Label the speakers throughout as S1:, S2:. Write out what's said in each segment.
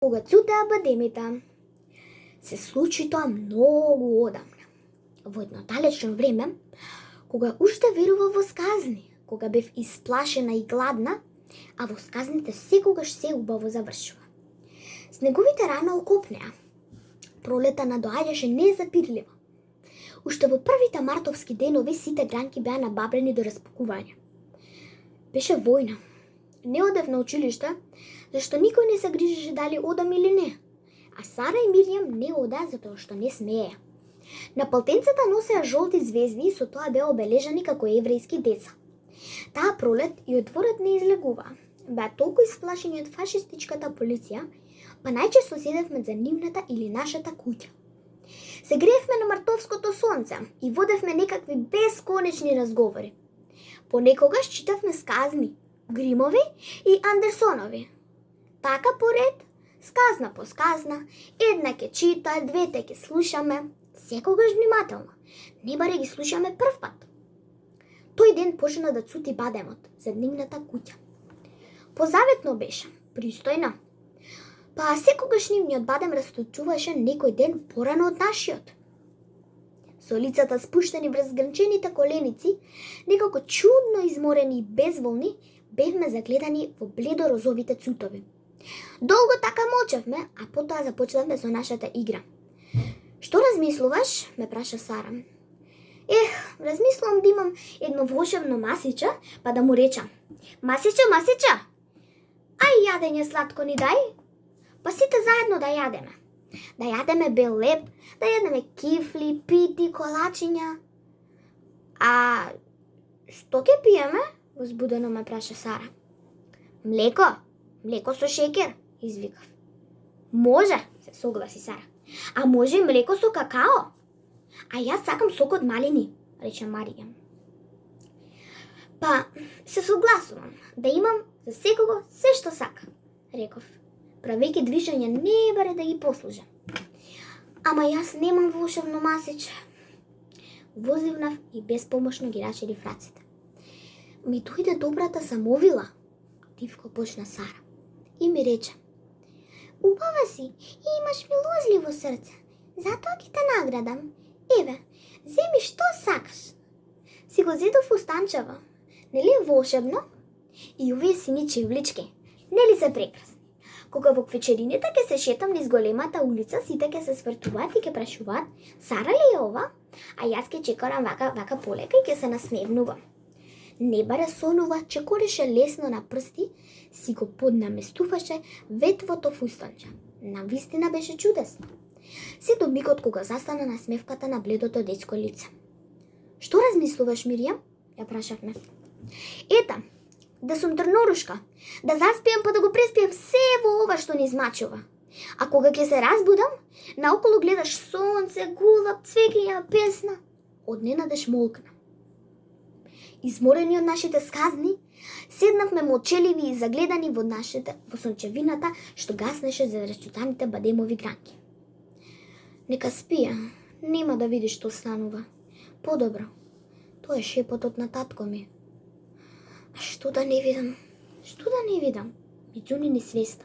S1: Кога цутеа бадемите, се случи тоа многу одамна. Во едно далечно време, кога уште верував во сказни, кога бев исплашена и гладна, а во сказните секогаш се убаво завршува. Снеговите рано окопнеа. Пролета надоаѓаше незапирливо. Уште во првите мартовски денови сите гранки беа набабрени до распукување. Беше војна. Не одев на училиште, зашто никој не се грижеше дали одам или не. А Сара и Миријам не одеа затоа што не смееа. На палтенцата носеа жолти звезди и со тоа беа обележани како еврејски деца. Таа пролет и од дворот не излегуваа. Беа толку исплашени од фашистичката полиција, па најчесто седевме за нивната или нашата куќа. Се греевме на мартовското сонце и водевме некакви бесконечни разговори. Понекогаш читавме сказни, Гримови и Андерсонови. Така поред, сказна по сказна, една ке чита, двете ке слушаме, секогаш внимателно, не баре ги слушаме прв пат. Тој ден почна да цути бадемот за нивната куќа. Позаветно беше, пристојна. Па секогаш нивниот бадем расточуваше некој ден порано од нашиот. Со лицата спуштени врз грнчените коленици, некако чудно изморени и безволни, бевме загледани во бледо-розовите цутови. Долго така молчевме, а потоа започнавме со нашата игра. Што размислуваш? Ме праша Сара. Размислувам да имам едно волшебно масиче, па да му речам: Масиче, масиче, ај јадење сладко ни дај. Па сите заедно да јадеме. Да јадеме бел леб, да јадеме кифли, пити, колачиња. А што ќе пиеме? Возбудено ме праша Сара. Млеко? Млеко со шекер, извикав. Може, се согласи Сара. А може и млеко со какао? А јас сакам сок од малини, рече Маријам. Па, се согласувам да имам за секого се што сака, реков, правејќи движење не баре да ги послужам. Ама јас немам волшебно масиче. Возивнав и безпомошно ги рачелив рацете. Ми дојде добрата самовила, тивко почна Сара, и ми рече: Убава си и имаш милозливо срце, затоа ќе те наградам. Еве, земи што сакаш. Си го зедов фустанчево, нели е волшебно? И овие сини чевлички, нели се прекрасни? Кога во квечерините ќе се шетам низ големата улица, сите ќе се свртуваат и ќе прашуваат: Сара ли е ова? А јас ќе чекорам вака полека и ќе се насмевнувам. Не баре сонува, че колеше лесно на прсти, си го поднаместуваше ветвото фустанче. Навистина беше чудесно. Се до мигот кога застана на смевката на бледото детско лице. Што размислуваш, Миријам? Ја прашавме. Ета, да сум трнорушка, да заспием па да го преспием се во ова што ни измачува. А кога ќе се разбудам, наоколу гледаш сонце, гулаб, цвеќиња, песна. Одненадеж молкна. Изморени од нашите сказни, седнавме молчеливи и загледани во сончевината што гаснеше за речутаните бадемови гранки. Нека спија, нема да види што станува. Подобро, тоа е шепотот на татко ми. А што да не видам? Што да не видам? Ми ѓуни ни свеста.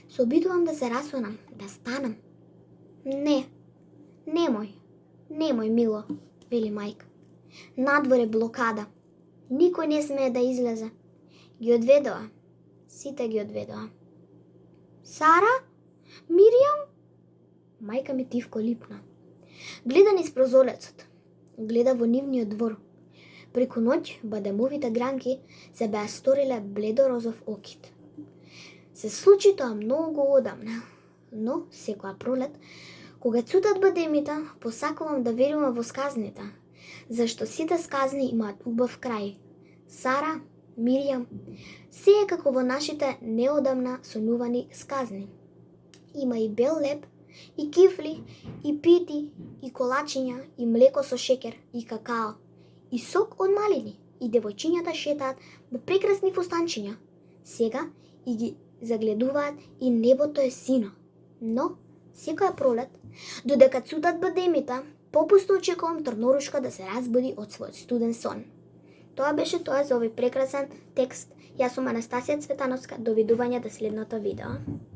S1: Се обидувам да се расонам, да станам. Не, немој, мило, вели мајка. Надвор е блокада. Никој не смее да излезе. Ги одведоа. Сите ги одведоа. Сара? Миријам? Мајка ми тивко липна. Гледа низ прозорецот. Гледа во нивниот двор. Преку ноќ бадемовите гранки се беа сториле бледорозов окит. Се случи тоа многу одамна, но секоја пролет, кога цутат бадемите, посакувам да верувам во сказните, зашто сите сказни имаат убав крај. Сара, Миријам, се е како во нашите неодамна сонувани сказни. Има и бел леб, и кифли, и пити, и колачиња, и млеко со шекер, и какао, и сок од малини, и девојчињата шетаат во прекрасни фустанчиња. Сега и ги загледуваат и небото е сино. Но, секоја пролет, додека цутат бадемите, попусто очекувам трнорушка да се разбуди од својот студен сон. Тоа беше тоа за овој прекрасен текст. Јас сум Анастасија Цветановска. Довидување до следното видео.